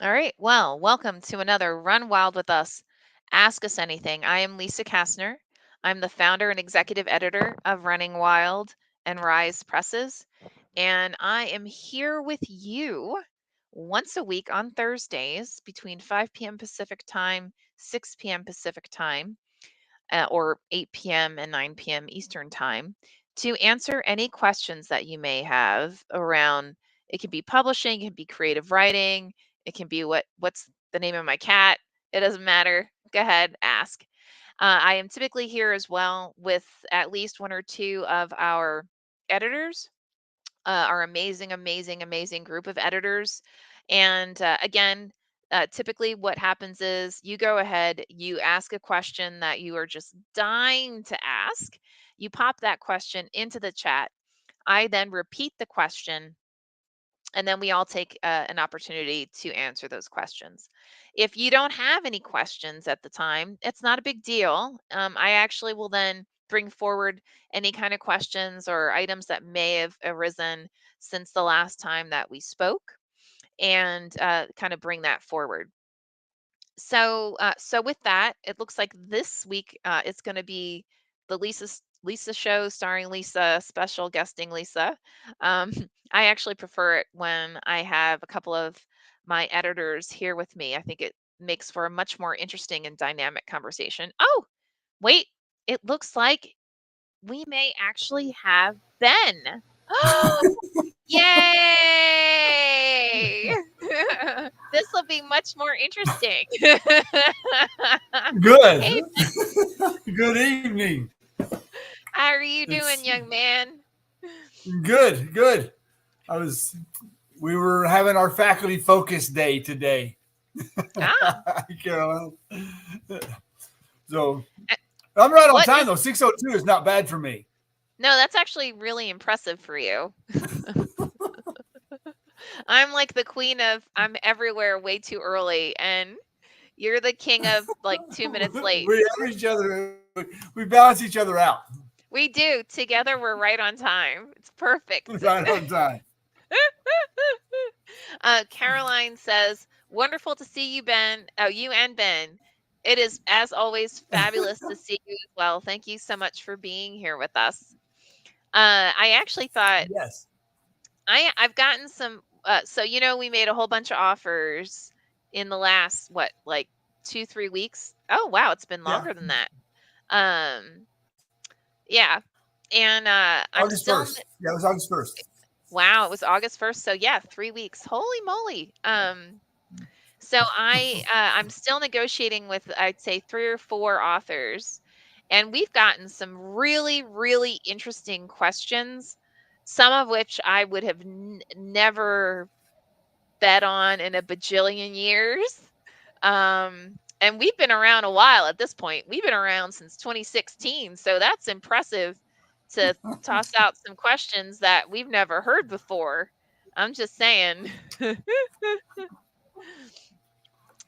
All right. Well, welcome to another Run Wild with Us. Ask Us Anything. I am Lisa Kastner. I'm the founder and executive editor of Running Wild and RIZE Presses. And I am here with you once a week on Thursdays between 5 p.m. Pacific time, 6 p.m. Pacific time, or 8 p.m. and 9 p.m. Eastern time to answer any questions that you may have around. It can be publishing, it can be creative writing, it can be what's the name of my cat. It doesn't matter. Go ahead, ask. I am typically here as well with at least one or two of our editors, our amazing, amazing, amazing group of editors. And again, typically what happens is you go ahead, you ask a question that you are just dying to ask. You pop that question into the chat. I then repeat the question, and then we all take an opportunity to answer those questions. If you don't have any questions at the time, it's not a big deal. I actually will then bring forward any kind of questions or items that may have arisen since the last time that we spoke, and kind of bring that forward. So with that, it looks like this week it's going to be the Lisa show starring Lisa, special guesting Lisa. Um, I actually prefer it when I have a couple of my editors here with me. I think it makes for a much more interesting and dynamic conversation. Oh, wait, it looks like we may actually have Ben. Yay! This will be much more interesting. Good. Hey, Good evening. how are you It's doing, young man? good. Good. I was. We were having our faculty focus day today, Ah, Carolyn. So uh, I'm right on what time is? though. 6:02 is not bad for me. No, that's actually really impressive for you. I'm like the queen of I'm everywhere way too early, and you're the king of like 2 minutes late. We have each other. We balance each other out. We do. Together, we're right on time. It's perfect. Right on time. Caroline says, "Wonderful to see you, Ben. Oh, you and Ben. It is, as always, fabulous to see you as well. Thank you so much for being here with us." I actually thought Yes. I've gotten some. So we made a whole bunch of offers in the last like 2-3 weeks. Oh wow, it's been Yeah. longer than that. Um, yeah, and I'm August still. 1st. Yeah, it was August 1st. Wow, it was August 1st. So yeah, 3 weeks. Holy moly. So I'm still negotiating with, I'd say, 3 or 4 authors, and we've gotten some really, really interesting questions, some of which I would have never bet on in a bajillion years. And we've been around a while at this point. We've been around since 2016, so that's impressive to toss out some questions that we've never heard before. I'm just saying.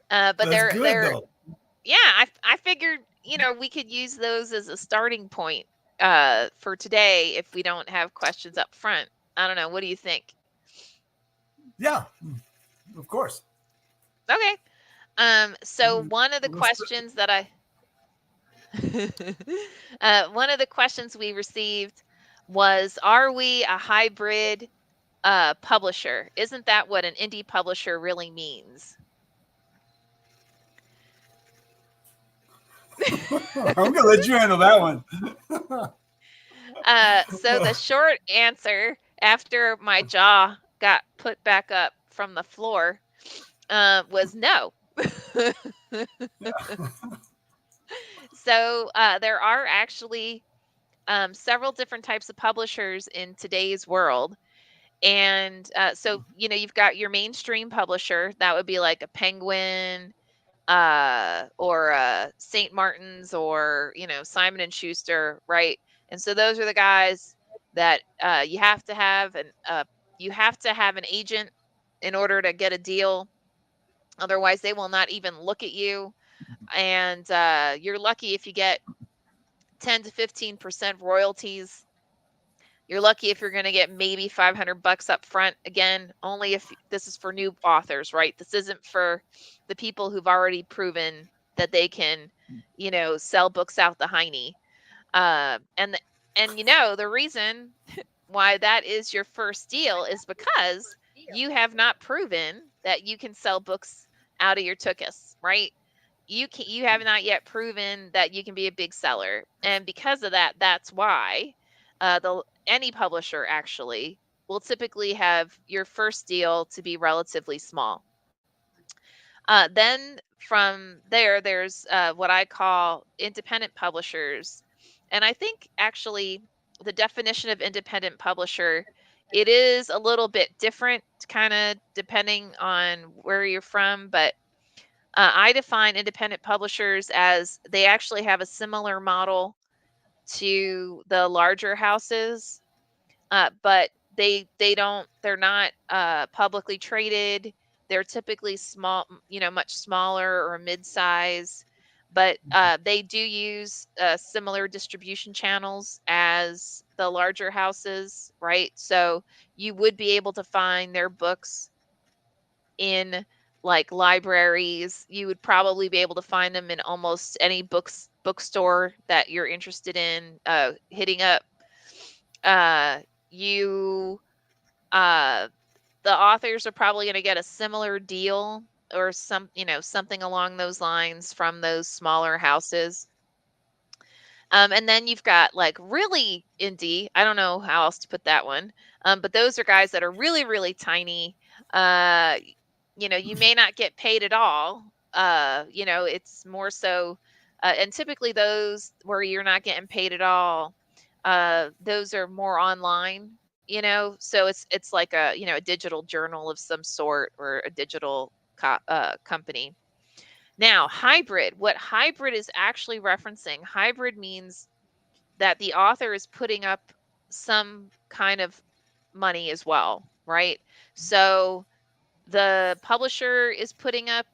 But That's good they're though. yeah, I figured, we could use those as a starting point for today if we don't have questions up front. I don't know. What do you think? Yeah, of course. Okay. So one of the Let's. questions that I one of the questions we received was, are we a hybrid publisher? Isn't that what an indie publisher really means? I'm gonna let you handle that one. So the short answer, after my jaw got put back up from the floor, was no. So there are actually several different types of publishers in today's world. And so, you've got your mainstream publisher. That would be like a Penguin, or St. Martin's, or, Simon and Schuster, right? And so those are the guys that you have to have an agent in order to get a deal. Otherwise, they will not even look at you. And you're lucky if you get 10 to 15% royalties. You're lucky if you're going to get maybe 500 bucks up front. Again, only if this is for new authors, right? This isn't for the people who've already proven that they can, sell books out the hiney. And the reason why that is your first deal is because you have not proven that you can sell books out of your tuchus, right? You have not yet proven that you can be a big seller, and because of that, that's why the any publisher actually will typically have your first deal to be relatively small. Then from there, there's what I call independent publishers. And I think actually the definition of independent publisher, it is a little bit different, kind of depending on where you're from. But I define independent publishers as they actually have a similar model to the larger houses, but they're not publicly traded. They're typically small, much smaller or mid-size, but they do use similar distribution channels as the larger houses, right? So you would be able to find their books in like libraries. You would probably be able to find them in almost any bookstore that you're interested in hitting up. You uh the authors are probably going to get a similar deal or something along those lines from those smaller houses. And then you've got like really indie. I don't know how else to put that one. But those are guys that are really, really tiny. Uh, you may not get paid at all. It's more so, and typically those where you're not getting paid at all, those are more online. So it's like a digital journal of some sort or a digital company. Now, hybrid, what hybrid is actually referencing, hybrid means that the author is putting up some kind of money as well, right? So the publisher is putting up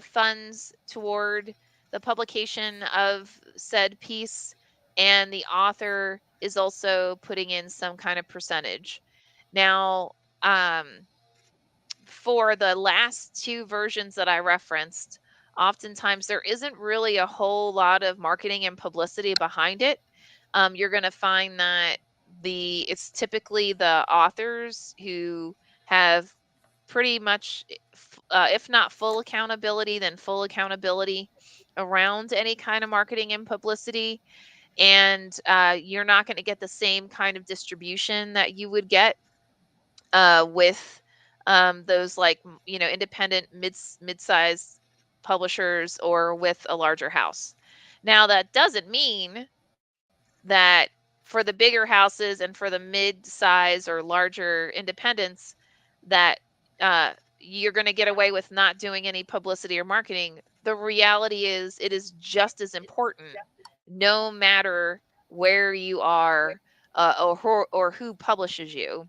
funds toward the publication of said piece, and the author is also putting in some kind of percentage. Now, for the last two versions that I referenced, oftentimes there isn't really a whole lot of marketing and publicity behind it. You're going to find that it's typically the authors who have pretty much, if not full accountability, then full accountability around any kind of marketing and publicity. And you're not going to get the same kind of distribution that you would get with those like independent mid-size publishers or with a larger house. Now that doesn't mean that for the bigger houses and for the mid-size or larger independents that you're going to get away with not doing any publicity or marketing. The reality is it is just as important, no matter where you are or who publishes you.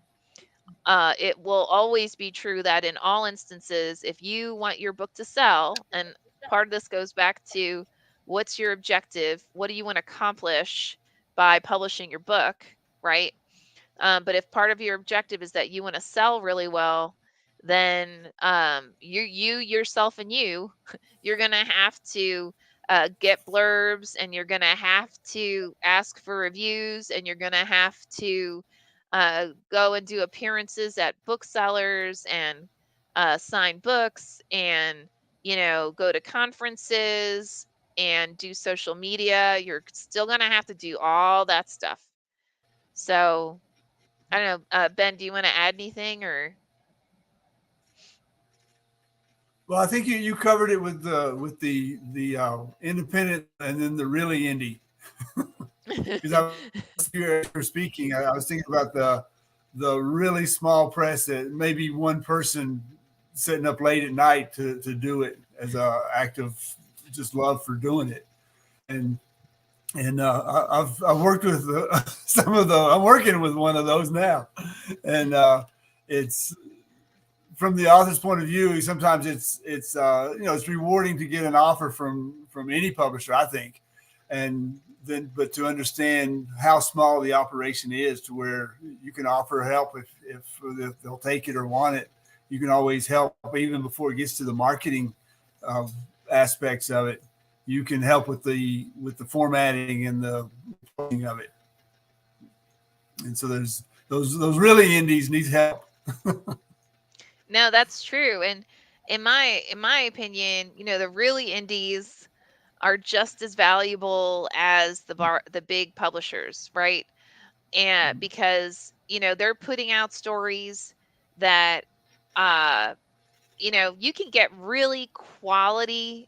It will always be true that in all instances, if you want your book to sell, and part of this goes back to what's your objective? What do you want to accomplish by publishing your book, right? But if part of your objective is that you want to sell really well, then you yourself and you're going to have to get blurbs, and you're going to have to ask for reviews, and you're going to have to go and do appearances at booksellers and sign books, and go to conferences and do social media. You're still going to have to do all that stuff. So I don't know, Ben, do you want to add anything or? Well, I think you covered it with the independent and then the really indie. Because I was you were speaking, I was thinking about the really small press that maybe one person sitting up late at night to do it as a act of just love for doing it. And I've worked with some of the. I'm working with one of those now, and it's from the author's point of view. Sometimes it's it's rewarding to get an offer from any publisher, I think, and then but to understand how small the operation is, to where you can offer help if they'll take it or want it. You can always help even before it gets to the marketing uh, aspects of it. You can help with the formatting and the posting of it. And so there's those really indies need help. No, that's true. And in my opinion, the really indies are just as valuable as the big publishers, right? And because, they're putting out stories that uh you can get really quality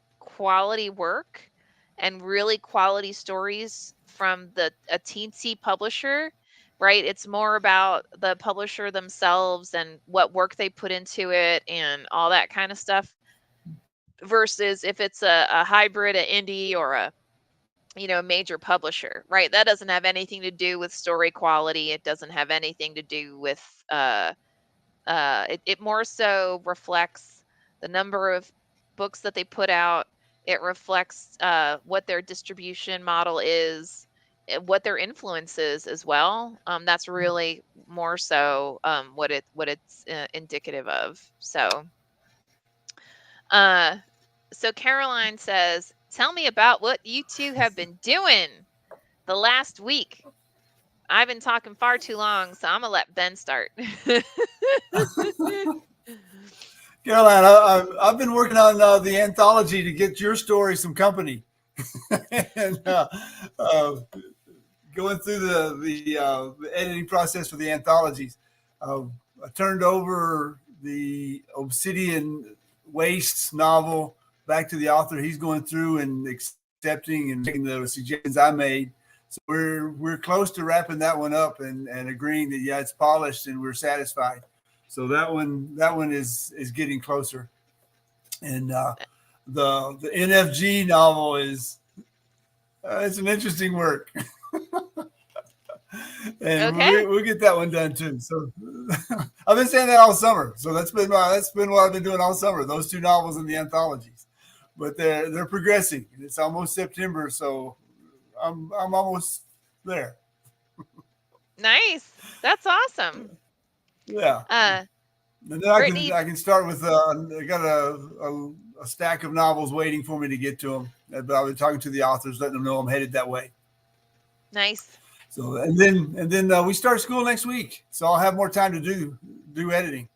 work and really quality stories from a teensy publisher, right? It's more about the publisher themselves and what work they put into it and all that kind of stuff, versus if it's a hybrid, a indie, or a major publisher, right? That doesn't have anything to do with story quality. It doesn't have anything to do with it more so reflects the number of books that they put out. It reflects what their distribution model is, what their influence is as well. That's really more so what it's indicative of. Uh, so Caroline says, "Tell me about what you two have been doing the last week." I've been talking far too long, so I'm gonna let Ben start. Caroline, I've been working on the anthology to get your story some company, and uh, going through the editing process for the anthologies. Uh, I turned over the Obsidian Wastes novel back to the author. He's going through and accepting and making the suggestions I made. So we're close to wrapping that one up and agreeing that yeah, it's polished and we're satisfied. So that one is getting closer. And the NFG novel is it's an interesting work. And Okay. we'll get that one done too. So I've been saying that all summer. So that's been what I've been doing all summer. Those two novels and the anthologies, but they're progressing. It's almost September, so I'm almost there. Nice. That's awesome. Yeah, Uh, and then I can Brittany, I can start with I got a stack of novels waiting for me to get to them. But I've been talking to the authors, letting them know I'm headed that way. nice. So and then we start school next week, so I'll have more time to do editing.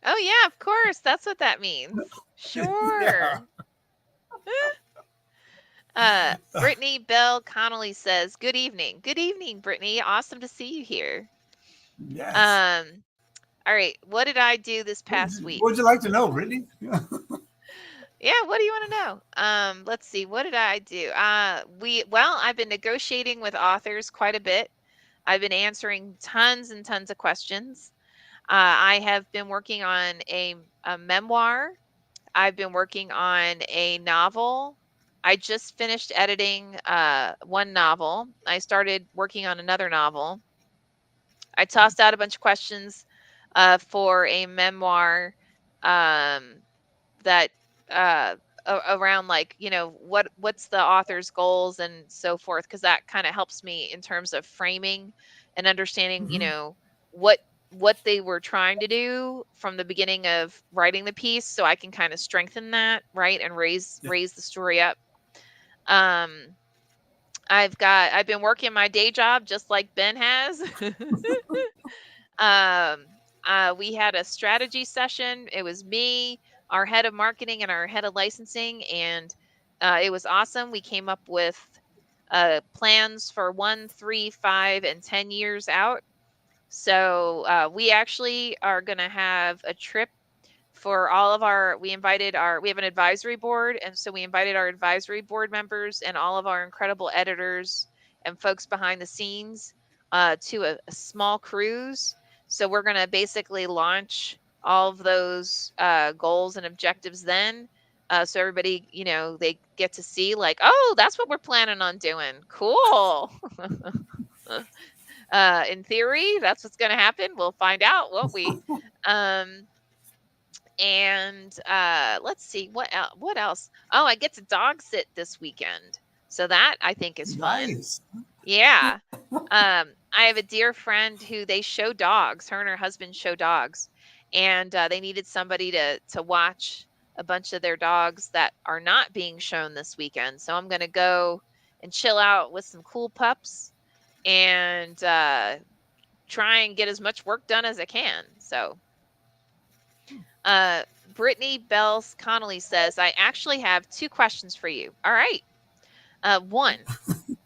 Oh yeah, of course. That's what that means. Yeah. Sure. Brittany Bell Connolly says, "Good evening. Good evening, Brittany. Awesome to see you here." Yes. Um, all right. What did I do this What past would week? you like to know, Brittany? Yeah, what do you want to know? Let's see. What did I do? I've been negotiating with authors quite a bit. I've been answering tons and tons of questions. I have been working on a memoir. I've been working on a novel. I just finished editing one novel. I started working on another novel. I tossed out a bunch of questions for a memoir um, that uh, around, like, what's the author's goals and so forth, because that kind of helps me in terms of framing and understanding, Mm-hmm. what what they were trying to do from the beginning of writing the piece, so I can kind of strengthen that, right, and Yeah. raise the story up. um I've been working my day job just like Ben has. Um, we had a strategy session. It was me, our head of marketing, and our head of licensing, and it was awesome. We came up with plans for 1, 3, 5, and 10 years out. So we actually are going to have a trip for all of our. We have an advisory board, and so we invited our advisory board members and all of our incredible editors and folks behind the scenes to a small cruise. So we're going to basically launch all of those goals and objectives then. So everybody, they get to see, like, oh, that's what we're planning on doing. Cool. In theory, that's what's going to happen. We'll find out, won't we? Um, and let's see what else. Oh, I get to dog sit this weekend. So that I think is fun. Nice. Yeah. I have a dear friend who they show dogs. Her and her husband show dogs, and they needed somebody to watch a bunch of their dogs that are not being shown this weekend. So I'm gonna go and chill out with some cool pups and try and get as much work done as I can. So, Brittany Bells Connolly says, I actually have two questions for you. All right. One,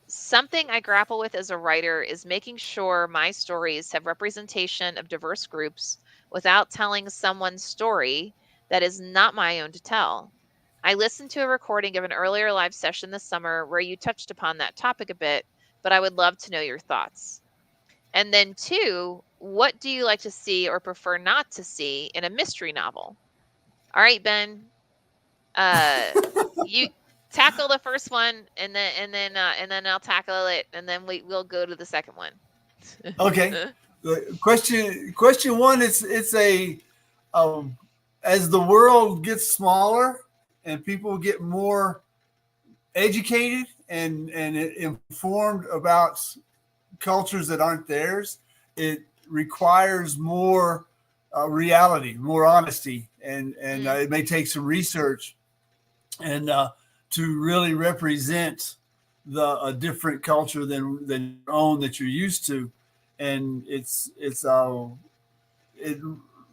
something I grapple with as a writer is making sure my stories have representation of diverse groups without telling someone's story that is not my own to tell. I listened to a recording of an earlier live session this summer where you touched upon that topic a bit, but I would love to know your thoughts. And then, two, what do you like to see or prefer not to see in a mystery novel? All right, Ben, uh, you tackle the first one, and then I'll tackle it, and then we'll go to the second one. Okay. The question one, it's a um, as the world gets smaller and people get more educated and informed about cultures that aren't theirs, it requires more reality, more honesty, and Mm, it may take some research and to really represent the a different culture than your own that you're used to, and it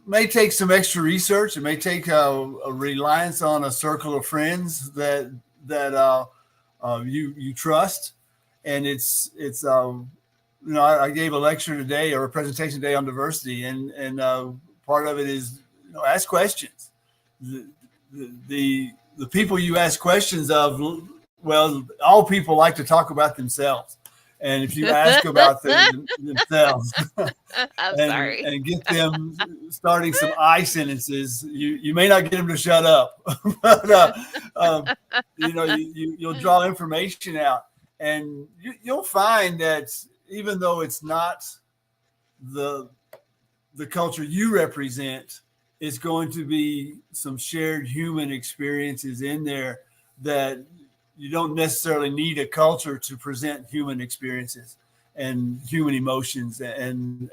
may take some extra research. It may take a reliance on a circle of friends that you trust, and I gave a lecture today or a presentation today on diversity, and part of it is ask questions. The, the people you ask questions of, well, all people like to talk about themselves, and if you ask about themselves I'm and sorry. and get them starting some I sentences, you may not get them to shut up, but um, you'll draw information out, and you'll find that even though it's not the the culture you represent, is going to be some shared human experiences in there that you don't necessarily need a culture to present human experiences and human emotions, and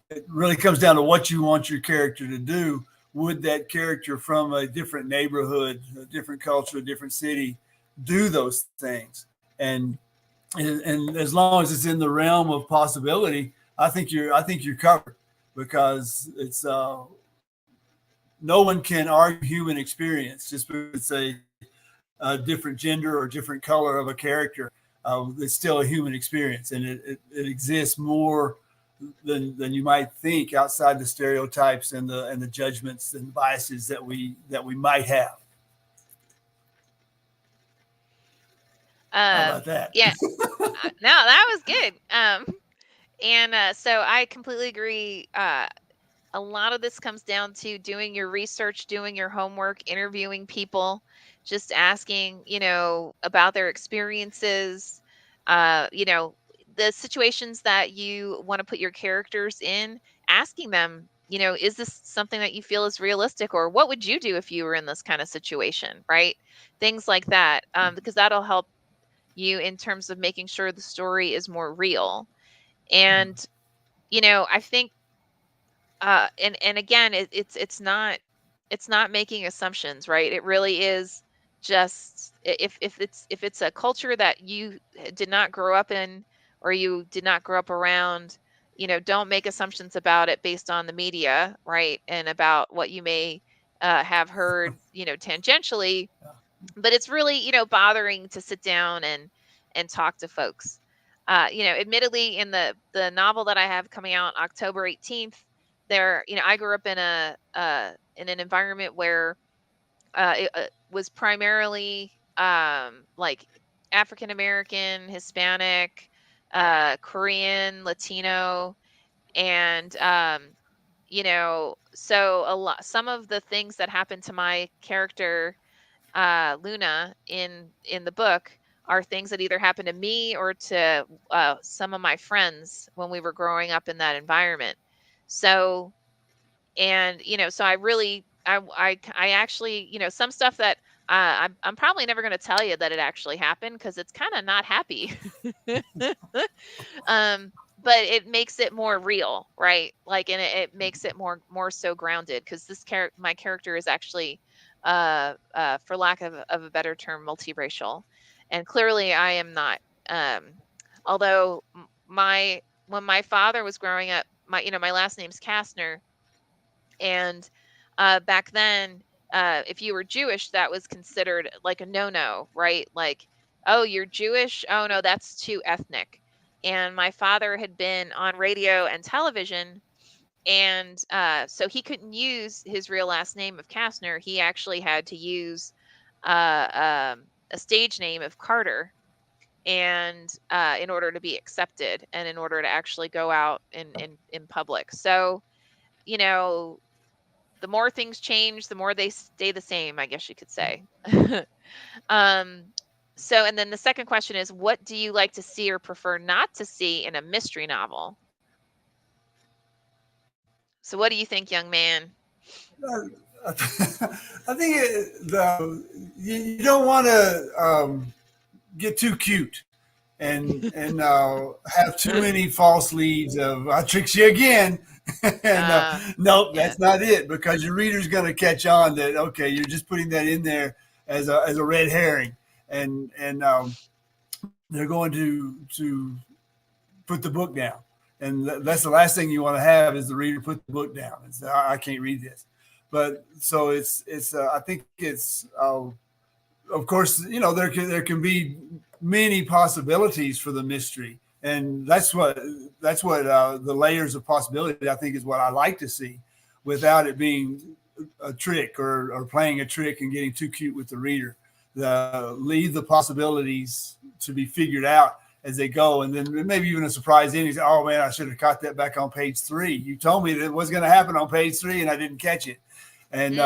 it really comes down to what you want your character to do. Would that character from a different neighborhood, a different culture, a different city do those things? And as long as it's in the realm of possibility, I think you're covered, because it's no one can argue human experience just because it's a different gender or different color of a character. It's still a human experience, and it exists more than you might think outside the stereotypes and the judgments and biases that we might have. How Um, about that? yeah, no, that was good. And so I completely agree. A lot of this comes down to doing your research, doing your homework, interviewing people, just asking, about their experiences, the situations that you want to put your characters in, asking them, is this something that you feel is realistic, or what would you do if you were in this kind of situation, right? Things like that, because that'll help you in terms of making sure the story is more real. And, I think and again, it's not making assumptions, right? It really is just, if it's a culture that you did not grow up in, or you did not grow up around, don't make assumptions about it based on the media, right? And about what you may have heard, tangentially. But it's really, bothering to sit down and talk to folks. Admittedly, in the novel that I have coming out October 18th, there, I grew up in an environment where it was primarily like African American, Hispanic, Korean, Latino, and so some of the things that happened to my character, Luna, in the book, are things that either happened to me or to some of my friends when we were growing up in that environment. So I really, I actually, some stuff that I'm probably never going to tell you that it actually happened because it's kind of not happy. um, but it makes it more real, right? Like, and it makes it more so grounded because my character is actually, for lack of a better term, multiracial, and clearly I am not. Um, although my when my father was growing up, my last name's Kastner, and back then, if you were Jewish, that was considered like a no-no, right? Like, oh, you're Jewish? Oh no, that's too ethnic. And my father had been on radio and television, and so he couldn't use his real last name of Kastner. He actually had to use a stage name of Carter, and in order to be accepted and in order to actually go out in public. So, you know, the more things change, the more they stay the same, I guess you could say. um, so, and then the second question is, what do you like to see or prefer not to see in a mystery novel? So, what do you think, young man? I think you don't want to get too cute and have too many false leads of I tricked you again. And nope, Yeah. that's not it, because your reader's going to catch on that okay, you're just putting that in there as a red herring, and they're going to put the book down. And that's the last thing you want to have is the reader put the book down and say, I can't read this. But so it's I think it's of course, there can be many possibilities for the mystery, and that's what the layers of possibility I think is what I like to see, without it being a trick or playing a trick and getting too cute with the reader. Leave the possibilities to be figured out as they go, and then maybe even a surprise ending. Oh man, I should have caught that back on page 3. You told me that it was going to happen on page 3, and I didn't catch it. And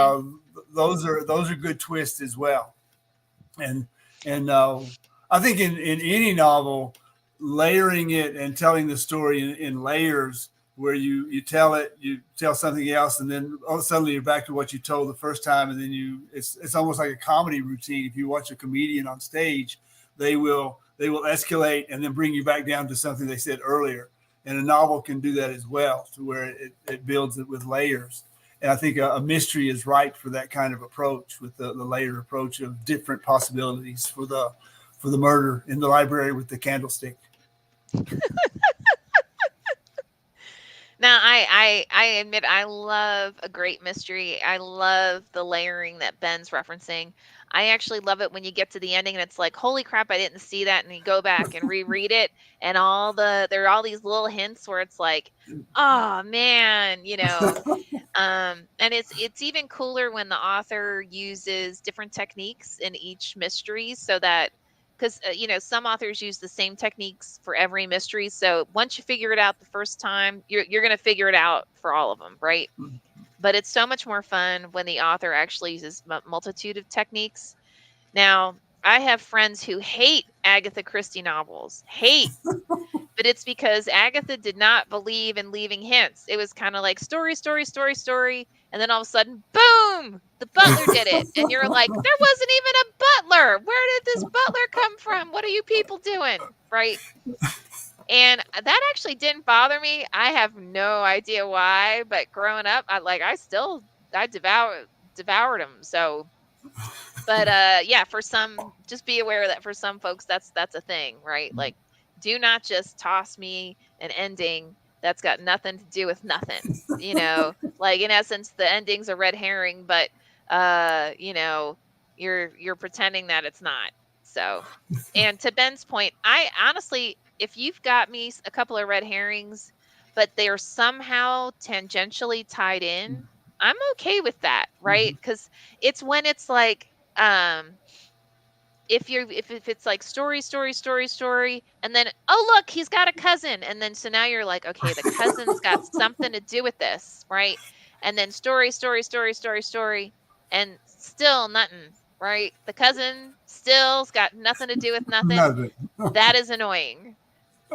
those are good twists as well. And and I think in any novel, layering it and telling the story in layers, where you tell something else, and then suddenly you're back to what you told the first time, and then it's almost like a comedy routine. If you watch a comedian on stage, they will escalate and then bring you back down to something they said earlier. And a novel can do that as well, to where it builds it with layers. And I think a mystery is right for that kind of approach, with the layered approach of different possibilities for the murder in the library with the candlestick. Now, I admit I love a great mystery. I love the layering that Ben's referencing. I actually love it when you get to the ending and it's like, holy crap, I didn't see that, and you go back and reread it, and there are all these little hints where it's like, oh man, and it's even cooler when the author uses different techniques in each mystery, so that, because some authors use the same techniques for every mystery, so once you figure it out the first time, you're going to figure it out for all of them, right? But it's so much more fun when the author actually uses multitude of techniques. Now, I have friends who hate Agatha Christie novels, but it's because Agatha did not believe in leaving hints. It was kind of like story, story, story, story. And then all of a sudden, boom, the butler did it. And you're like, there wasn't even a butler. Where did this butler come from? What are you people doing? Right. And that actually didn't bother me. I have no idea why, but growing up, I devoured them. So, but yeah, just be aware that for some folks, that's a thing, right? Like, do not just toss me an ending that's got nothing to do with nothing. Like, in essence, the ending's a red herring, but you're pretending that it's not. So, and to Ben's point, I honestly, if you've got me a couple of red herrings, but they're somehow tangentially tied in, I'm okay with that, right? Because it's when it's like, if it's like story, story, story, story, and then, oh look, he's got a cousin, and then so now you're like, okay, the cousin's got something to do with this, right? And then story, story, story, story, story, and still nothing, right? The cousin still's got nothing to do with nothing. Nothing. That is annoying.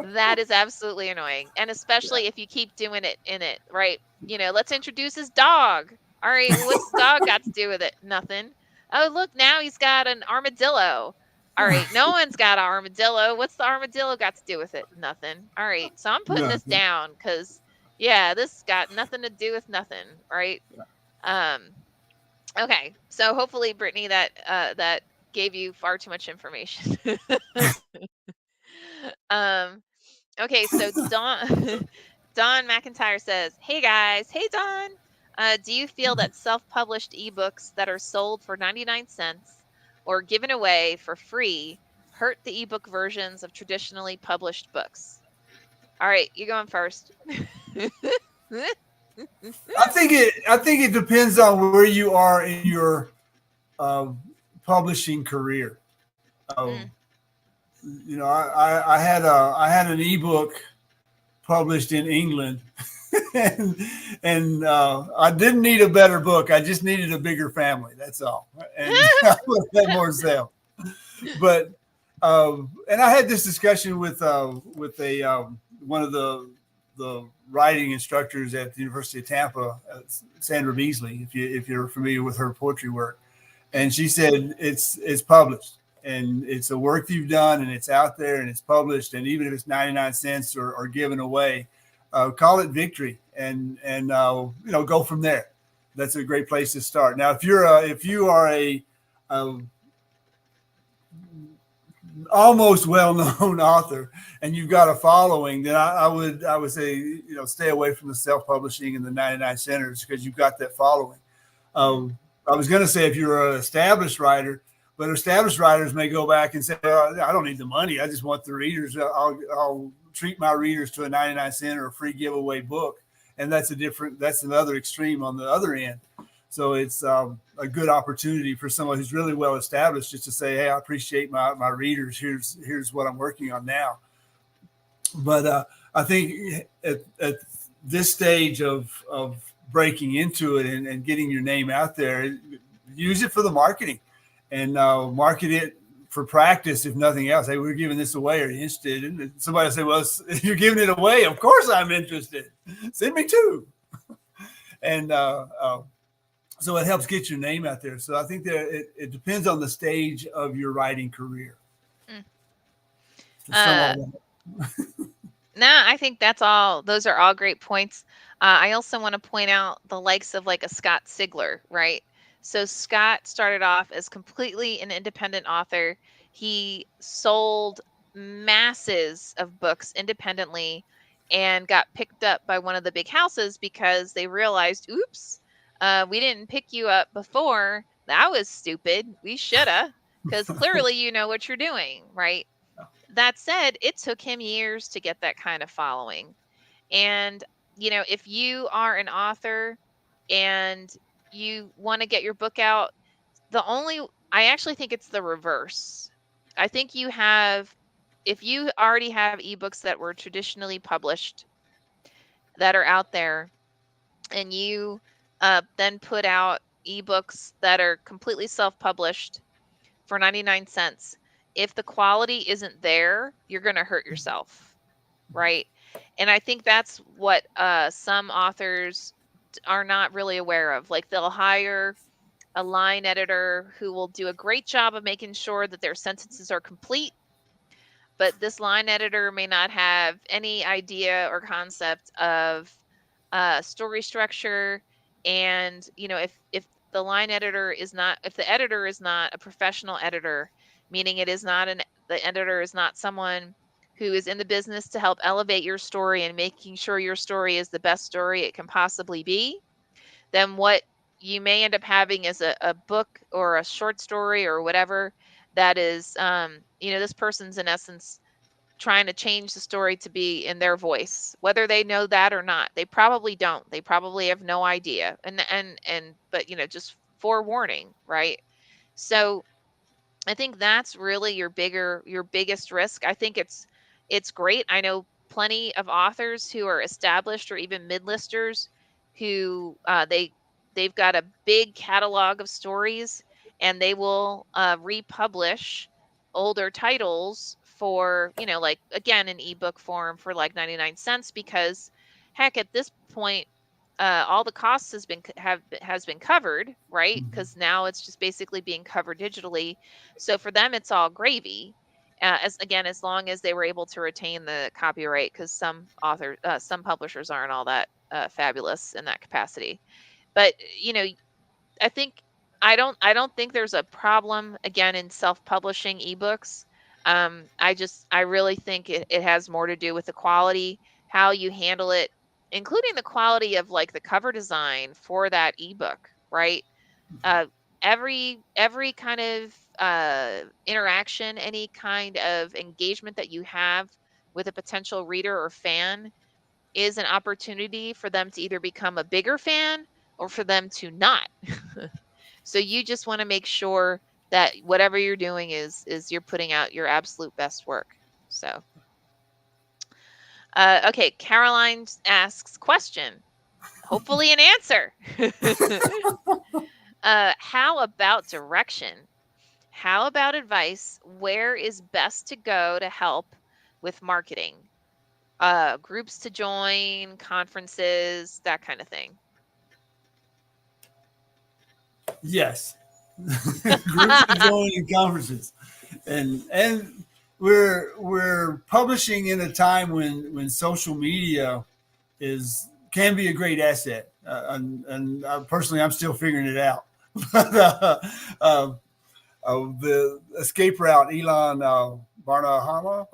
That is absolutely annoying, and especially if you keep doing it in it, right? Let's introduce his dog. All right, what's the dog got to do with it? Nothing. Oh, look, now he's got an armadillo. All right, no one's got an armadillo. What's the armadillo got to do with it? Nothing. All right, so I'm putting No. this down because, yeah, this got nothing to do with nothing, right? Um, okay, so hopefully, Brittany, that gave you far too much information. um, okay, so Dawn Don McIntyre says, "Hey guys, hey Don. Do you feel that self-published ebooks that are sold for 99 cents or given away for free hurt the ebook versions of traditionally published books?" All right, you're going first. I think it depends on where you are in your uh, publishing career. Uh, Mm, I had an ebook published in England, and I didn't need a better book. I just needed a bigger family. That's all, and I would have had more sales. But and I had this discussion with a one of the writing instructors at the University of Tampa, Sandra Beasley. If you're familiar with her poetry work, and mm, she said it's published and it's a work you've done and it's out there and it's published, and even if it's 99 cents or given away, call it victory, and go from there. That's a great place to start. Now if you are a almost well-known author and you've got a following, then I would say stay away from the self-publishing and the 99 centers because you've got that following. mm. I was going to say if you're an established writer, but established writers may go back and say, I don't need the money. I just want the readers. I'll treat my readers to a 99 cent or a free giveaway book. And that's another extreme on the other end. So it's a good opportunity for someone who's really well established just to say, hey, I appreciate my readers. Here's what I'm working on now. But I think at this stage of breaking into it and getting your name out there, use it for the marketing and market it for practice, if nothing else. Hey, we're giving this away. Are you interested? And somebody will say, well, you're giving it away. Of course I'm interested. Send me two. And so it helps get your name out there. So I think that it depends on the stage of your writing career. Mm. To sum Uh, all nah, I think that's all. Those are all great points. I also want to point out the likes of like a Scott Sigler, right? So Scott started off as completely an independent author. He sold masses of books independently and got picked up by one of the big houses because they realized, oops, we didn't pick you up before. That was stupid. We shoulda, because clearly you know what you're doing, right? That said, it took him years to get that kind of following. And, if you are an author and you want to get your book out, I actually think it's the reverse. I think if you already have ebooks that were traditionally published that are out there, and you then put out ebooks that are completely self published for 99 cents, if the quality isn't there, you're going to hurt yourself, right? And I think that's what some authors are not really aware of. Like they'll hire a line editor who will do a great job of making sure that their sentences are complete, but this line editor may not have any idea or concept of story structure. And if the editor is not a professional editor, meaning the editor is not someone who is in the business to help elevate your story and making sure your story is the best story it can possibly be, then what you may end up having is a book or a short story or whatever that is, this person's in essence trying to change the story to be in their voice, whether they know that or not. They probably don't. They probably have no idea. But just forewarning, right? So I think that's really your biggest risk. I think it's great. I know plenty of authors who are established or even mid-listers who they've got a big catalog of stories, and they will republish older titles for, like again, an ebook form for like 99 cents, because heck, at this point, all the costs has been covered, right? Mhm. Because now it's just basically being covered digitally. So for them, it's all gravy. As long as they were able to retain the copyright, because some publishers aren't all that fabulous in that capacity. But I think I don't think there's a problem again in self-publishing ebooks. I really think it has more to do with the quality, how you handle it, including the quality of like the cover design for that ebook, right? Uh, every kind of interaction, any kind of engagement that you have with a potential reader or fan is an opportunity for them to either become a bigger fan or for them to not. So you just want to make sure that whatever you're doing is you're putting out your absolute best work. So, okay, Caroline asks question, hopefully an answer. How about direction? How about advice? Where is best to go to help with marketing? Groups to join, conferences, that kind of thing. Yes. Groups to join in conferences, and we're publishing in a time when social media is can be a great asset, and personally, I'm still figuring it out. But uh, the escape route, Elon Barnahama,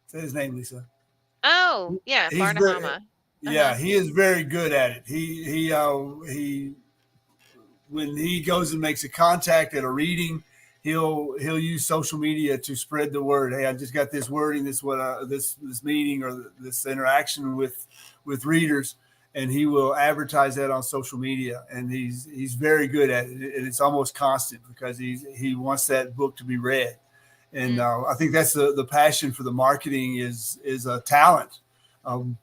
say his name, Lisa. Oh, yeah, He's very, Barnahama. Uh-huh. yeah, he is very good at it. He when he goes and makes a contact at a reading, he'll use social media to spread the word. Hey, I just got this wording, this meeting or this interaction with readers, and he will advertise that on social media. And he's very good at it, and it's almost constant because he wants that book to be read. And Mm, I think that's the passion for the marketing is a talent. Um,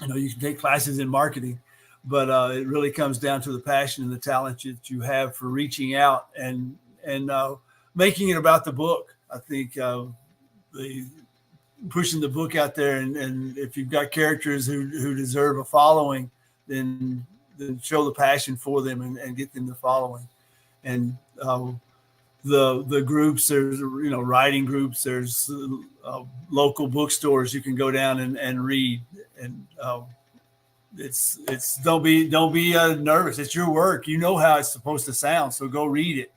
you can take classes in marketing, but it really comes down to the passion and the talent that you have for reaching out and making it about the book. I think the pushing the book out there, and if you've got characters who deserve a following, then show the passion for them and get them the following. And the groups, there's writing groups, there's local bookstores you can go down and read, and it's don't be nervous. It's your work. You know how it's supposed to sound, so go read it.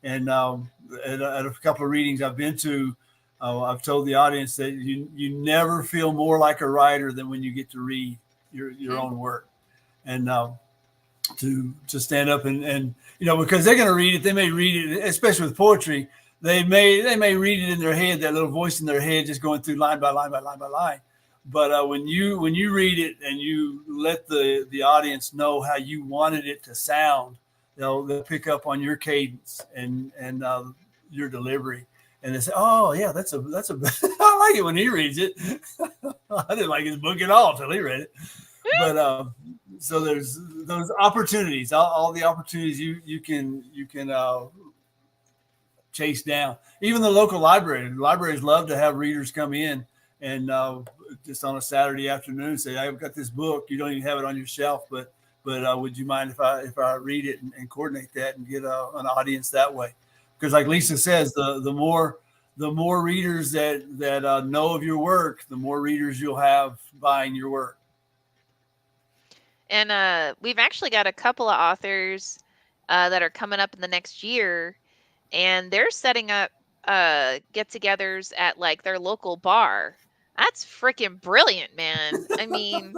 And at a couple of readings I've been to, I've told the audience that you never feel more like a writer than when you get to read your mm, own work, and to stand up and because they're going to read it. They may read it, especially with poetry. They may read it in their head, that little voice in their head, just going through line by line by line by line. But when you read it and you let the audience know how you wanted it to sound, they'll pick up on your cadence and your delivery, and they say, "Oh yeah, that's a." I like it when he reads it. I didn't like his book at all until he read it. But so there's those opportunities, all the opportunities you can chase down. Even the local libraries love to have readers come in and just on a Saturday afternoon say, "I've got this book. You don't even have it on your shelf, but would you mind if I read it and coordinate that and get an audience that way?" Because like Lisa says, the more readers that know of your work, the more readers you'll have buying your work. And we've actually got a couple of authors that are coming up in the next year, and they're setting up get-togethers at like their local bar. That's freaking brilliant, man. I mean,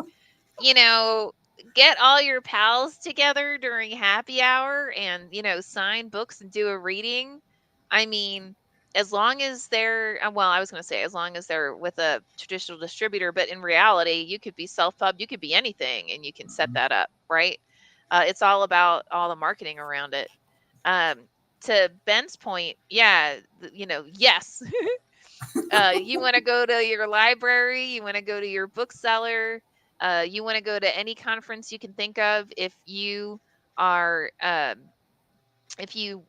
you know, get all your pals together during happy hour and, sign books and do a reading. I mean, as long as they're, well, I was going to say as long as they're with a traditional distributor, but in reality, you could be self-pub, you could be anything, and you can set that up, right? It's all about all the marketing around it. Um, to Ben's point, yeah, yes. You want to go to your library, you want to go to your bookseller, you want to go to any conference you can think of. Are, if you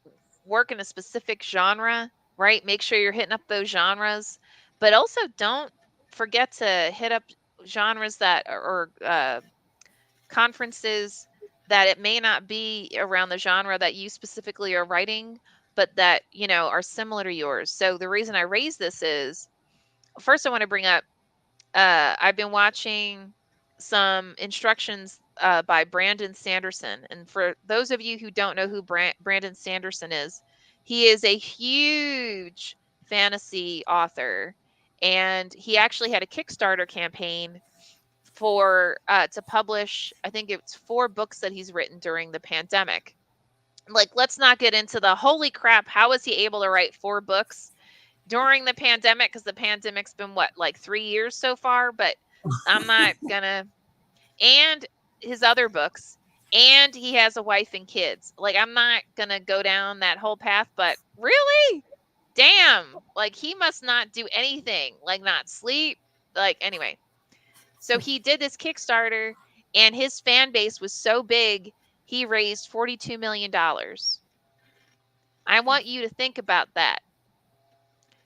work in a specific genre, right? Make sure you're hitting up those genres, but also don't forget to hit up genres that or conferences that it may not be around the genre that you specifically are writing, but that, are similar to yours. So the reason I raise this is, first I want to bring up, I've been watching some instructions by Brandon Sanderson. And for those of you who don't know who Brandon Sanderson is, he is a huge fantasy author. And he actually had a Kickstarter campaign for to publish, I think it's 4 books that he's written during the pandemic. Like, let's not get into the holy crap, how was he able to write 4 books during the pandemic, because the pandemic's been what, like 3 years so far, but I'm not gonna. And his other books, and he has a wife and kids. Like, I'm not gonna go down that whole path, but really, damn, like he must not do anything, like not sleep, like, anyway. So he did this Kickstarter, and his fan base was so big, he raised $42 million. I want you to think about that.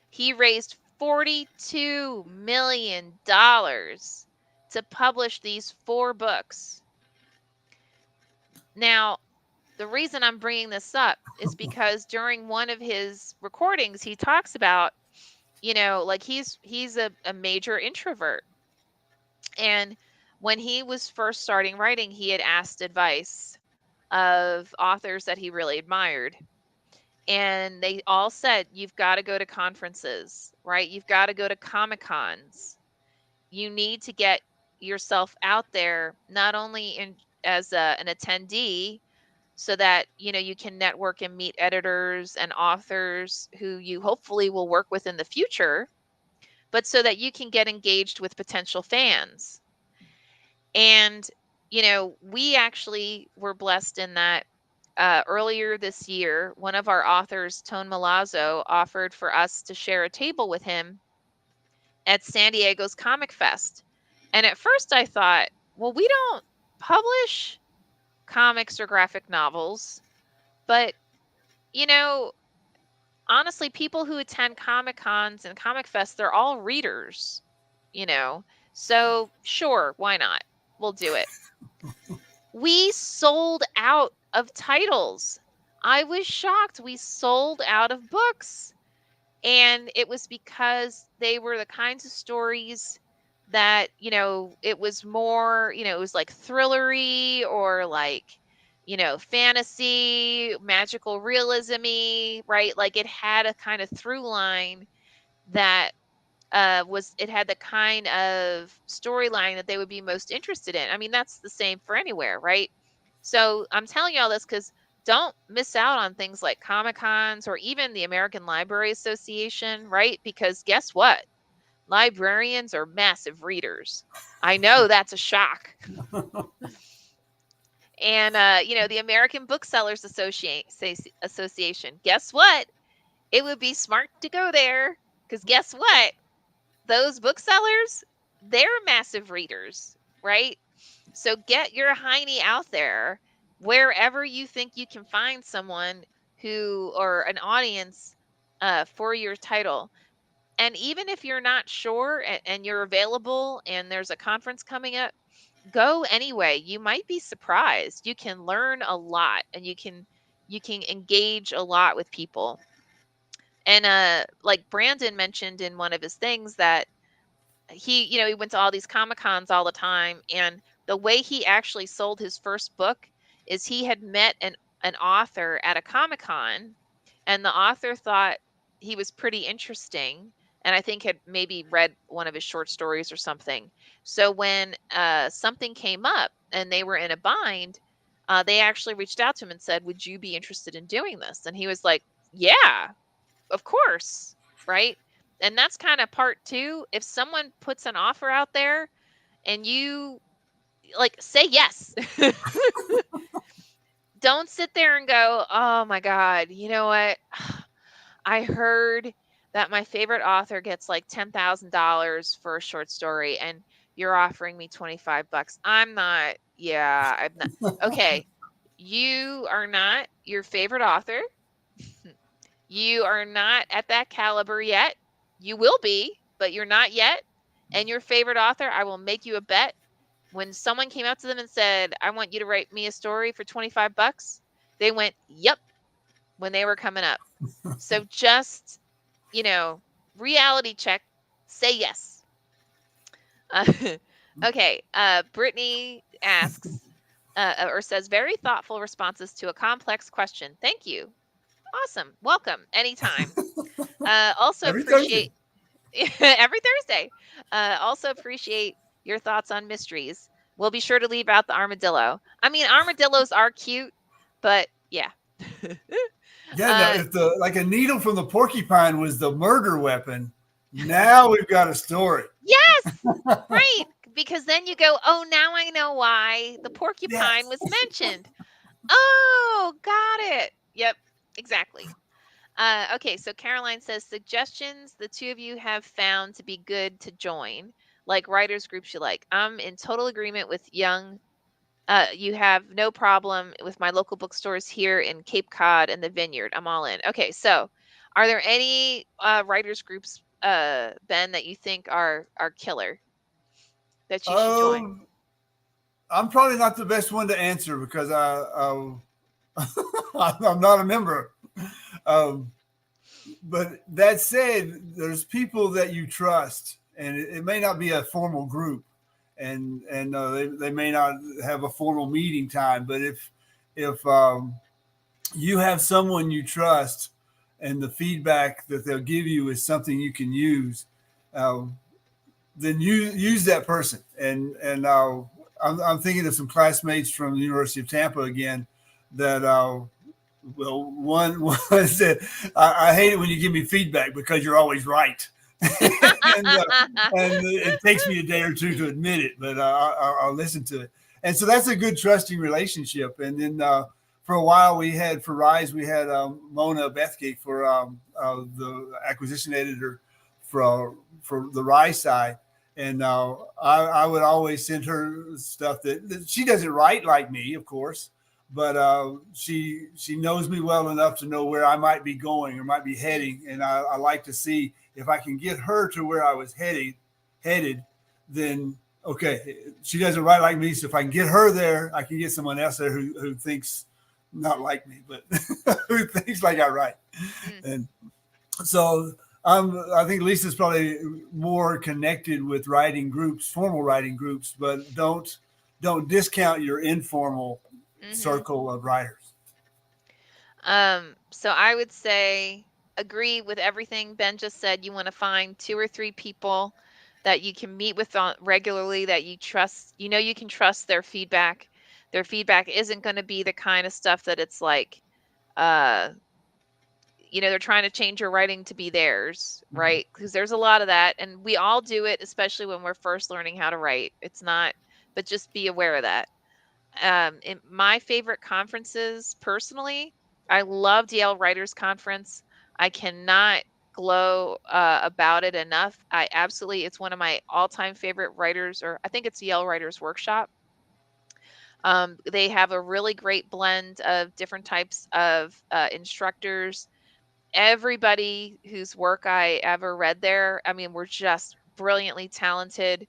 He raised $42 million to publish these 4 books. Now, the reason I'm bringing this up is because during one of his recordings, he talks about, like he's a major introvert. And when he was first starting writing, he had asked advice of authors that he really admired. And they all said, you've got to go to conferences, right? You've got to go to Comic Cons. You need to get yourself out there, not only as an attendee, so that you can network and meet editors and authors who you hopefully will work with in the future, but so that you can get engaged with potential fans. And we actually were blessed in that earlier this year, one of our authors, Tone Milazzo, offered for us to share a table with him at San Diego's Comic Fest. And at first I thought, well, we don't publish comics or graphic novels, but honestly, people who attend Comic Cons and Comic Fest, they're all readers, you know. So sure, why not? We'll do it. We sold out of titles. I was shocked. We sold out of books. And it was because they were the kinds of stories that, it was more, it was like thrillery, or like, fantasy, magical realism-y, right? Like it had a kind of through line that it had the kind of storyline that they would be most interested in. I mean, that's the same for anywhere, right? So I'm telling you all this because don't miss out on things like Comic Cons or even the American Library Association, right? Because guess what? Librarians are massive readers. I know that's a shock. And the American Booksellers Association. Guess what? It would be smart to go there because guess what? Those booksellers, they're massive readers, right? So get your hiney out there wherever you think you can find someone who, or an audience for your title. And even if you're not sure and you're available and there's a conference coming up, go anyway. You might be surprised. You can learn a lot, and you can engage a lot with people. And like Brandon mentioned in one of his things that he went to all these Comic Cons all the time, and the way he actually sold his first book is he had met an author at a Comic Con, and the author thought he was pretty interesting, and I think had maybe read one of his short stories or something. So when something came up and they were in a bind, they actually reached out to him and said, would you be interested in doing this? And he was like, yeah, of course, right? And that's kind of part two. If someone puts an offer out there and you like say yes, don't sit there and go, oh my God, you know what? I heard that my favorite author gets like $10,000 for a short story and you're offering me 25 bucks. I'm not. Okay. You are not your favorite author. You are not at that caliber yet. You will be, but you're not yet. And your favorite author, I will make you a bet. When someone came up to them and said, "I want you to write me a story for 25 bucks," they went, "Yep," when they were coming up. So just, you know, reality check, say yes. Uh, okay. Brittany asks, or says, very thoughtful responses to a complex question. Thank you. Awesome. Welcome. Anytime. Also Every Thursday. appreciate every Thursday. Also appreciate your thoughts on mysteries. We'll be sure to leave out the armadillo. I mean, armadillos are cute, but yeah. Yeah, no, uh, if the like a needle from the porcupine was the murder weapon, now we've got a story. yes, right. Because then you go, oh, now I know why the porcupine Yes. was mentioned. Oh, got it. Yep, exactly. Okay, so Caroline says suggestions the two of you have found to be good to join, like writers groups you like. I'm in total agreement with Young. You have no problem with my local bookstores here in Cape Cod and the Vineyard. I'm all in. Okay, so are there any writers groups, Ben, that you think are killer that you should join? Um, I'm probably not the best one to answer because I'm not a member. Um, but that said, there's people that you trust, and it may not be a formal group, and they may not have a formal meeting time. But if you have someone you trust, and the feedback that they'll give you is something you can use, um, then you use that person. And I'm thinking of some classmates from the University of Tampa again that well, one said, I hate it when you give me feedback because you're always right. and, and it takes me a day or two to admit it, but I'll listen to it. And so that's a good trusting relationship. And then for a while we had for Rise, we had Mona Bethke for the acquisition editor for the Rise side. And I would always send her stuff that she doesn't write like me, of course, but she knows me well enough to know where I might be going or might be Mm, heading, and I like to see if I can get her to where I was headed. Then okay, she doesn't write like me, so if I can get her there, I can get someone else there who thinks not like me, but who thinks like I write. mm. And so I think Lisa's probably more connected with writing groups, formal writing groups, but don't discount your informal Mhm. circle of writers. So I would say agree with everything Ben just said. You want to find two or three people that you can meet with on regularly that you trust. You know you can trust their feedback. Their feedback isn't going to be the kind of stuff that it's like uh they're trying to change your writing to be theirs, right? Because there's a lot of that and we all do it, especially when we're first learning how to write. It's not, but just be aware of that. In my favorite conferences personally, I loved Yale Writers Conference. I cannot glow about it enough. I absolutely, it's one of my all-time favorite writers, or I think it's Yale Writers Workshop. They have a really great blend of different types of instructors. Everybody whose work I ever read there, I mean, were just brilliantly talented.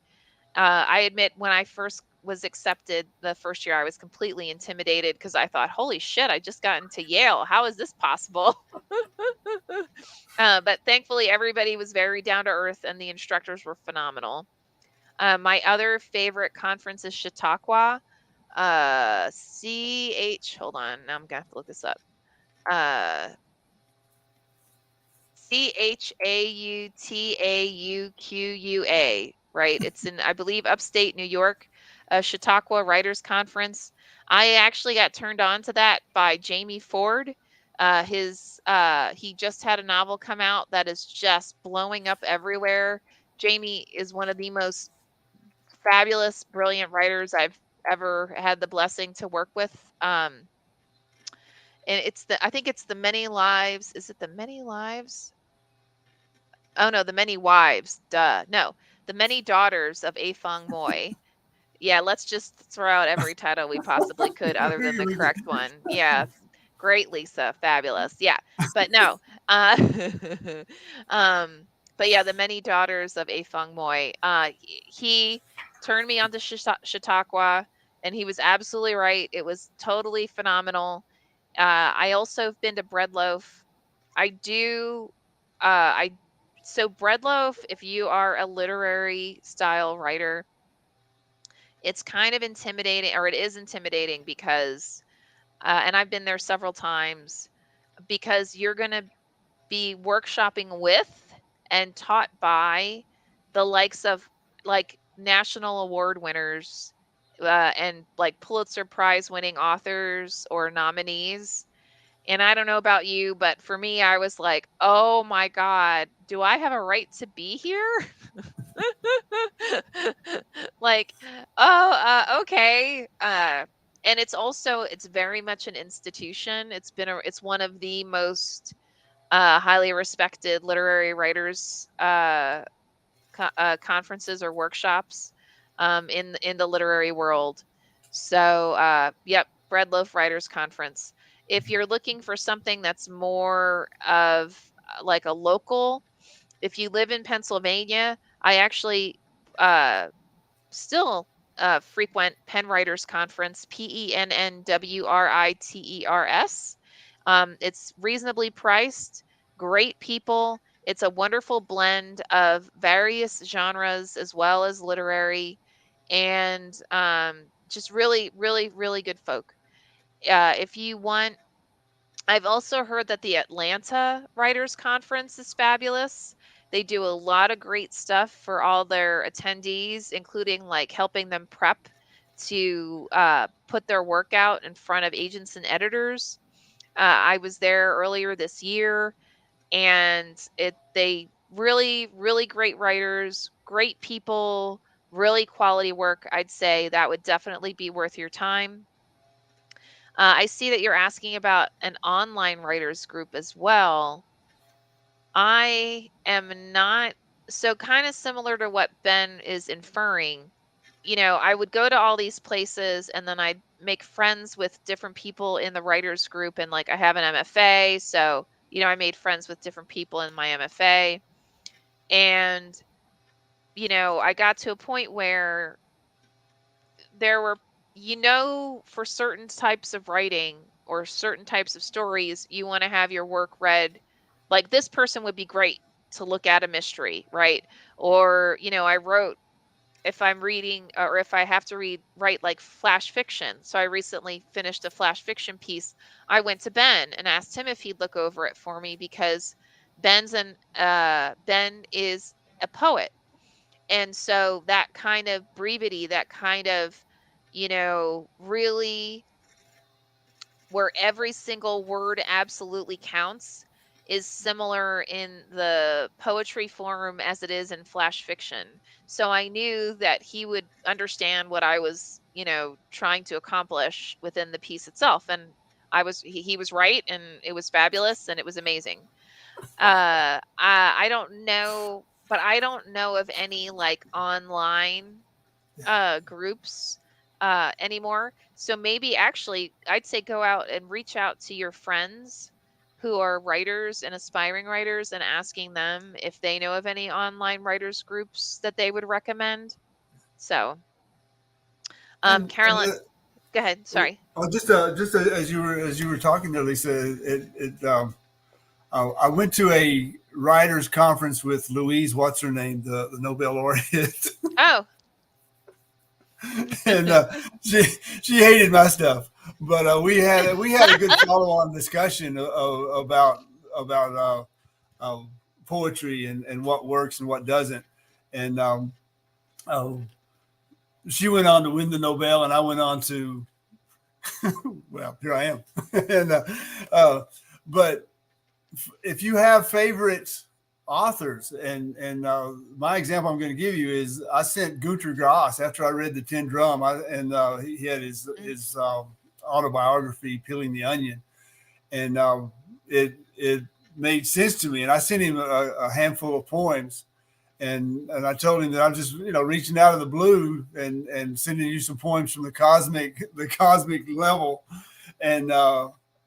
I admit when I first was accepted the first year, I was completely intimidated because I thought, holy shit, I just got into Yale. How is this possible? But thankfully, everybody was very down to earth and the instructors were phenomenal. My other favorite conference is Chautauqua. Hold on. Now I'm going to have to look this up. Uh, Chautauqua, right? It's in, I believe, upstate New York, Chautauqua Writers Conference. I actually got turned on to that by Jamie Ford. He just had a novel come out that is just blowing up everywhere. Jamie is one of the most fabulous, brilliant writers I've ever had the blessing to work with. And I think it's the Many Lives. Is it the Many Lives? Oh no, the Many Wives. Duh. No, the Many Daughters of Afong Moy. Yeah, let's just throw out every title we possibly could other than the correct one. Yeah. Great, Lisa. Fabulous. Yeah. But no. Uh um but yeah, the Many Daughters of Afong Moy. He turned me on to Chautauqua, and he was absolutely right. It was totally phenomenal. I also have been to Breadloaf. I do. I so Breadloaf. If you are a literary style writer, it's kind of intimidating, or it is intimidating because, and I've been there several times because you're going to be workshopping with and taught by the likes of like national award winners and like Pulitzer Prize winning authors or nominees. And I don't know about you, but for me, I was like, oh my God, do I have a right to be here? Like, oh, okay. And it's also, it's very much an institution. It's one of the most highly respected literary writers conferences or workshops in the literary world. So, yep, Breadloaf Writers Conference. If you're looking for something that's more of like a local, if you live in Pennsylvania, I actually uh, still frequent Penn Writers Conference, PENNWRITERS. It's reasonably priced, great people. It's a wonderful blend of various genres as well as literary, and just really, really, really good folk. If you want, I've also heard that the Atlanta Writers Conference is fabulous. They do a lot of great stuff for all their attendees, including like helping them prep to put their work out in front of agents and editors. I was there earlier this year, and they really, really great writers, great people, really quality work. I'd say that would definitely be worth your time. I see that you're asking about an online writers group as well. I am not, so kind of similar to what Ben is inferring. I would go to all these places and then I'd make friends with different people in the writers group. And like I have an MFA. So, I made friends with different people in my MFA. And, I got to a point where there were, for certain types of writing or certain types of stories, you want to have your work read. Like this person would be great to look at a mystery, right? Or, I wrote, if I'm reading or if I have to write like flash fiction. So I recently finished a flash fiction piece. I went to Ben and asked him if he'd look over it for me because Ben is a poet, and so that kind of brevity, that kind of, really where every single word absolutely counts is similar in the poetry form as it is in flash fiction. So I knew that he would understand what I was, trying to accomplish within the piece itself. And he was right, and it was fabulous and it was amazing. I don't know, but I don't know of any like online groups anymore. So maybe actually, I'd say go out and reach out to your friends who are writers and aspiring writers and asking them if they know of any online writers groups that they would recommend. So, And Carolyn, go ahead. Sorry. just as you were talking there, Lisa, I went to a writers conference with Louise, what's her name, the Nobel laureate, Oh, and she she hated my stuff, but we had a good follow on discussion about uh, poetry and what works and what doesn't, and uh, she went on to win the Nobel, and I went on to well, here I am, and uh, but if you have favorite authors, and my example I'm going to give you is I sent Gunter Grass after I read the Tin Drum, and he had mm, his autobiography Peeling the Onion, and it made sense to me, and I sent him a handful of poems. And I told him that I'm just reaching out of the blue and sending you some poems from the cosmic level, and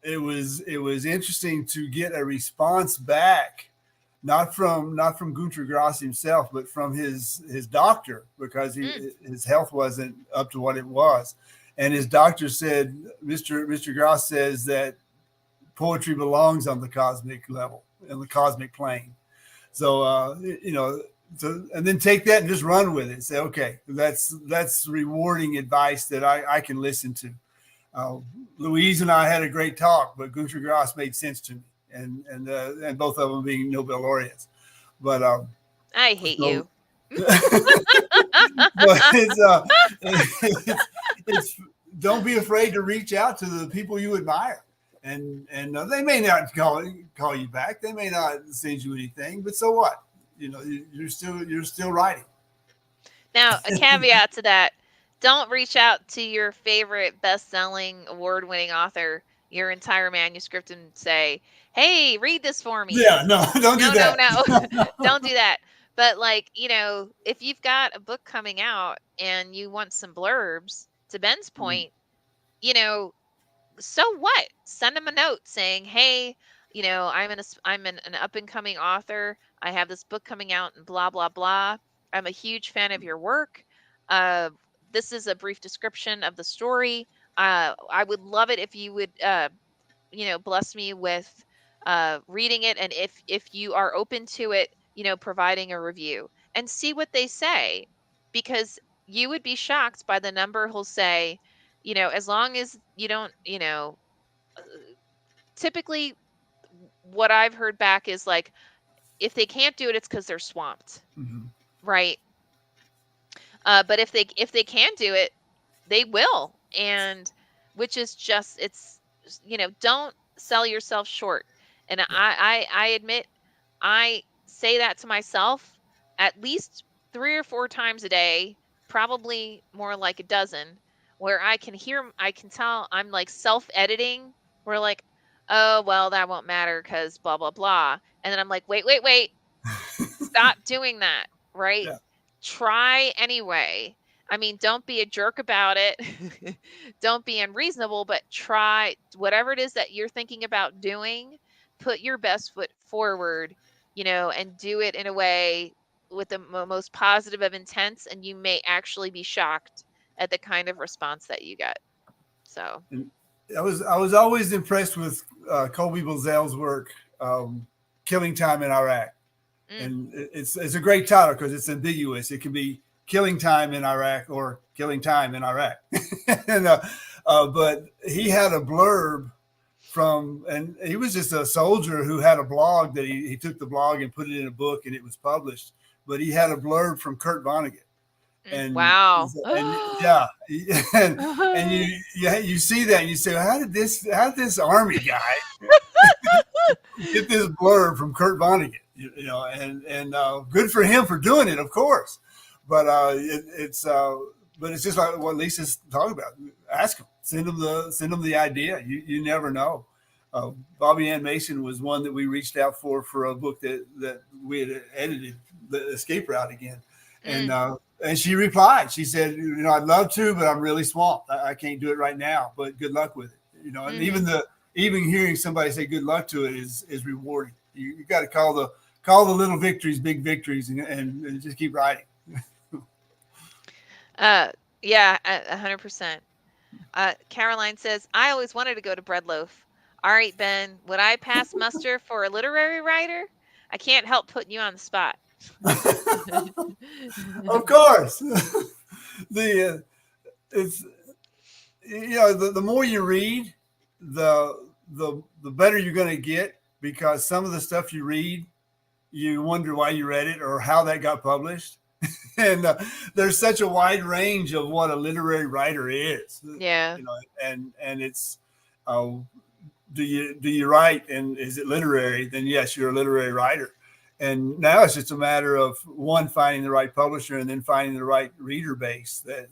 it was interesting to get a response back not from Gunter Grass himself, but from his doctor, because Mm. his health wasn't up to what it was, and his doctor said, Mr. Grass says that poetry belongs on the cosmic level, in the cosmic plane. So so, and then take that and just run with it. Say, okay, that's rewarding advice that I can listen to. Uh, Louise and I had a great talk, but Gunter Grass made sense to me, and both of them being Nobel laureates. But I hate so, you. but it's don't be afraid to reach out to the people you admire, and they may not call you back, they may not send you anything, but so what? You're still writing. Now, a caveat to that, don't reach out to your favorite best-selling, award-winning author, your entire manuscript, and say, "Hey, read this for Yeah, me." no, don't do No, no, that. no. Don't do that. But, like, if you've got a book coming out and you want some blurbs, to Ben's point, you know, so what? Send them a note saying, "Hey, I'm an up and coming author. I have this book coming out and blah blah blah. I'm a huge fan of your work. Uh, this is a brief description of the story. I would love it if you would, bless me with reading it, and if you are open to it, providing a review, and see what they say, because you would be shocked by the number who'll say, as long as you don't, typically what I've heard back is like, if they can't do it, it's because they're swamped, Mhm. right? But if they can do it, they will, and which is just, don't sell yourself short. And Yeah. I admit, I say that to myself at least 3 or 4 times a day, probably more like a dozen, where I can tell I'm like self-editing. We're like, oh well, that won't matter because blah blah blah, and then I'm like, wait wait wait, stop doing that, right? Yeah. Try anyway. I mean, don't be a jerk about it. Don't be unreasonable, but try whatever it is that you're thinking about doing. Put your best foot forward, and do it in a way with the most positive of intents, and you may actually be shocked at the kind of response that you get. So, And I was always impressed with Colby Buzel's work, Killing Time in Iraq. mm, And it's a great title because it's ambiguous. It can be Killing Time in Iraq or Killing Time in Iraq. and But he had a blurb and he was just a soldier who had a blog that he took the blog and put it in a book and it was published. But he had a blurb from Kurt Vonnegut, and wow. and yeah, and you see that and you say, how did this army guy get this blurb from Kurt Vonnegut? And good for him for doing it, of course. But it's just like what Lisa's talking about. Ask him, send them the idea. You never know. Bobby Ann Mason was one that we reached out for a book that we had edited, the Escape Route again, and Mm, uh, and she replied. She said, I'd love to, but I'm really swamped. I can't do it right now. But good luck with it. And hmm even hearing somebody say good luck to it is rewarding. You got to call the little victories big victories, and just keep writing. yeah, 100%. Caroline says, I always wanted to go to Bread Loaf. All right, Ben, would I pass muster for a literary writer? I can't help putting you on the spot. Of course, the it's the more you read, the better you're going to get, because some of the stuff you read, you wonder why you read it or how that got published. And there's such a wide range of what a literary writer is, Yeah. and it's uh, do you write, and is it literary? Then yes, you're a literary writer. And now it's just a matter of one, finding the right publisher, and then finding the right reader base that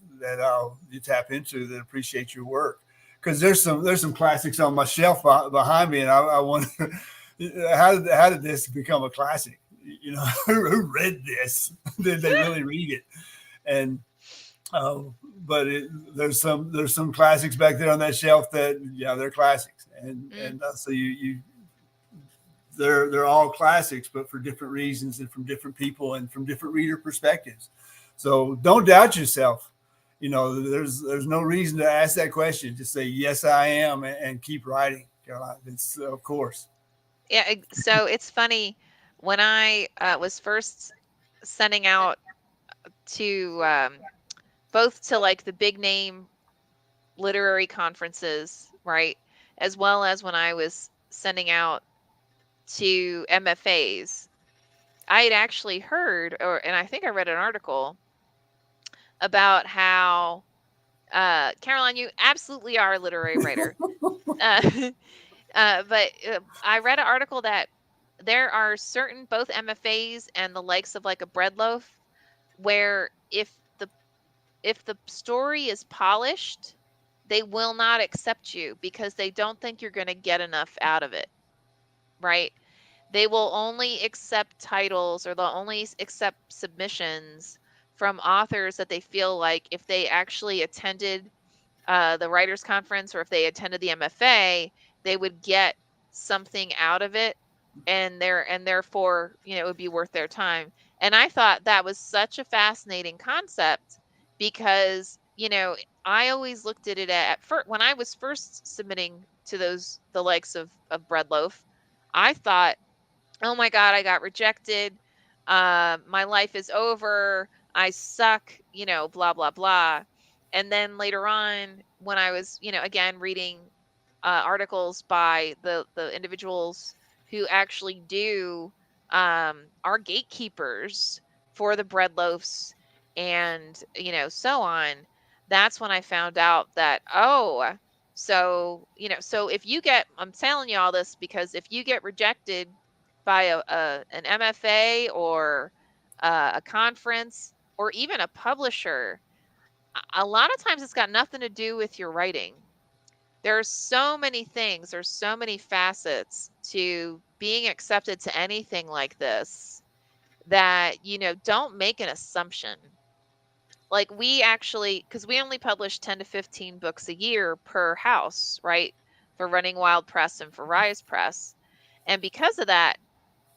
you tap into that appreciates your work. Because there's some classics on my shelf behind me, and I wonder how did this become a classic? Who read this? Did they really read it? And uh, but there's some classics back there on that shelf that, yeah, they're classics, and Mm. so you they're all classics, but for different reasons and from different people and from different reader perspectives. So don't doubt yourself. There's no reason to ask that question. Just say yes, I am, and keep writing. It's of course. Yeah, so it's funny when I was first sending out to both to like the big name literary conferences, right? As well as when I was sending out to MFAs. I had actually heard, and I think I read an article about how, Caroline, you absolutely are a literary writer. Uh, but I read an article that there are certain both MFAs and the likes of like a bread loaf where if the story is polished, they will not accept you because they don't think you're going to get enough out of it, right? They will only accept titles or they'll only accept submissions from authors that they feel like if they actually attended the writers conference or if they attended the MFA, they would get something out of it, and therefore, it would be worth their time. And I thought that was such a fascinating concept because, I always looked at it at first when I was first submitting to the likes of Breadloaf. I thought, oh my God, I got rejected. My life is over. I suck, blah, blah, blah. And then later on, when I was, again, reading articles by the individuals who actually are gatekeepers for the bread loaves and, so on, that's when I found out that, oh, so if you get, I'm telling you all this because if you get rejected by an MFA or a conference or even a publisher, a lot of times it's got nothing to do with your writing. There are so many things, there's so many facets to being accepted to anything like this that, don't make an assumption. Like we actually, because we only publish 10 to 15 books a year per house, right? For Running Wild Press and for Rise Press. And because of that,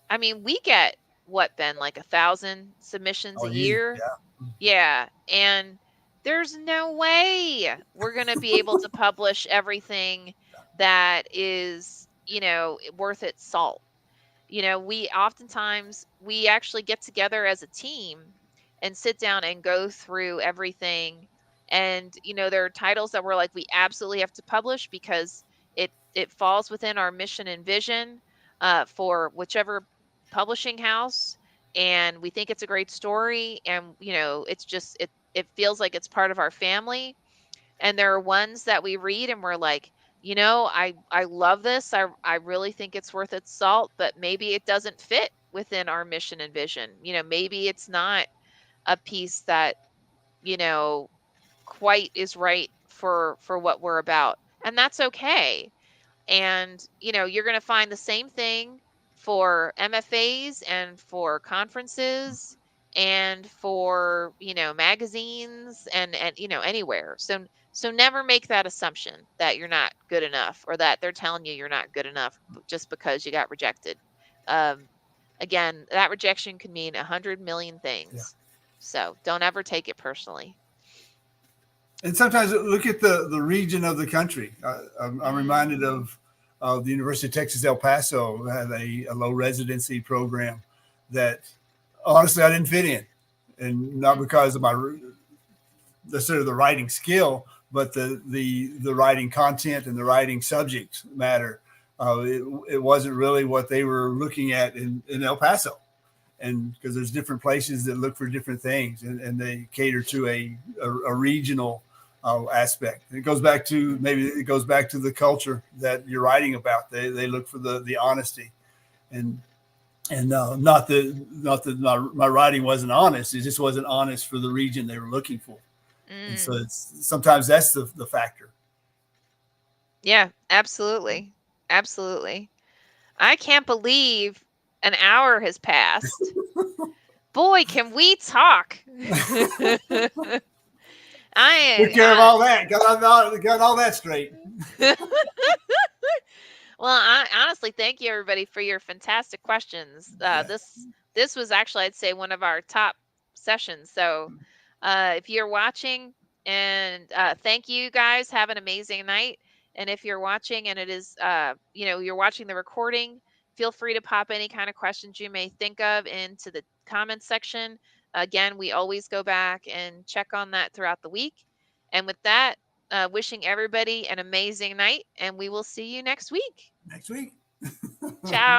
I mean, we get what, Ben, like 1,000 submissions Oh, a easy. year? Yeah. Yeah. And there's no way we're going to be able to publish everything that is, worth its salt. We oftentimes we actually get together as a team and sit down and go through everything. And there are titles that we're like, we absolutely have to publish because it falls within our mission and vision for whichever publishing house, and we think it's a great story, and it's just it feels like it's part of our family. And there are ones that we read and we're like, I love this. I really think it's worth its salt, but maybe it doesn't fit within our mission and vision. Maybe it's not a piece that, you know, quite is right for what we're about. And that's okay. And, you're going to find the same thing for MFAs and for conferences and for, magazines and anywhere. So never make that assumption that you're not good enough or that they're telling you you're not good enough just because you got rejected. Um, Again, that rejection could mean 100 million Yeah. things. So don't ever take it personally. And sometimes look at the region of the country. I'm reminded Mm, of the University of Texas El Paso had a low residency program that honestly I didn't fit in, and not mm, because of my necessarily the writing skill, but the writing content and the writing subject matter. It wasn't really what they were looking at in El Paso, and because there's different places that look for different things, and they cater to a regional aspect. And it goes back to the culture that you're writing about. They look for the honesty, and not that my writing wasn't honest. It just wasn't honest for the region they were looking for. And so mm. sometimes that's the factor. Yeah, absolutely. Absolutely. I can't believe an hour has passed. Boy, can we talk. Took I, care of all that. Got all that straight. Well, I honestly thank you everybody for your fantastic questions. Yeah. This was actually, I'd say, one of our top sessions. So, if you're watching, and thank you guys, have an amazing night. And if you're watching and it is, you're watching the recording, feel free to pop any kind of questions you may think of into the comments section. Again, we always go back and check on that throughout the week. And with that, wishing everybody an amazing night, and we will see you next week. Next week. Ciao.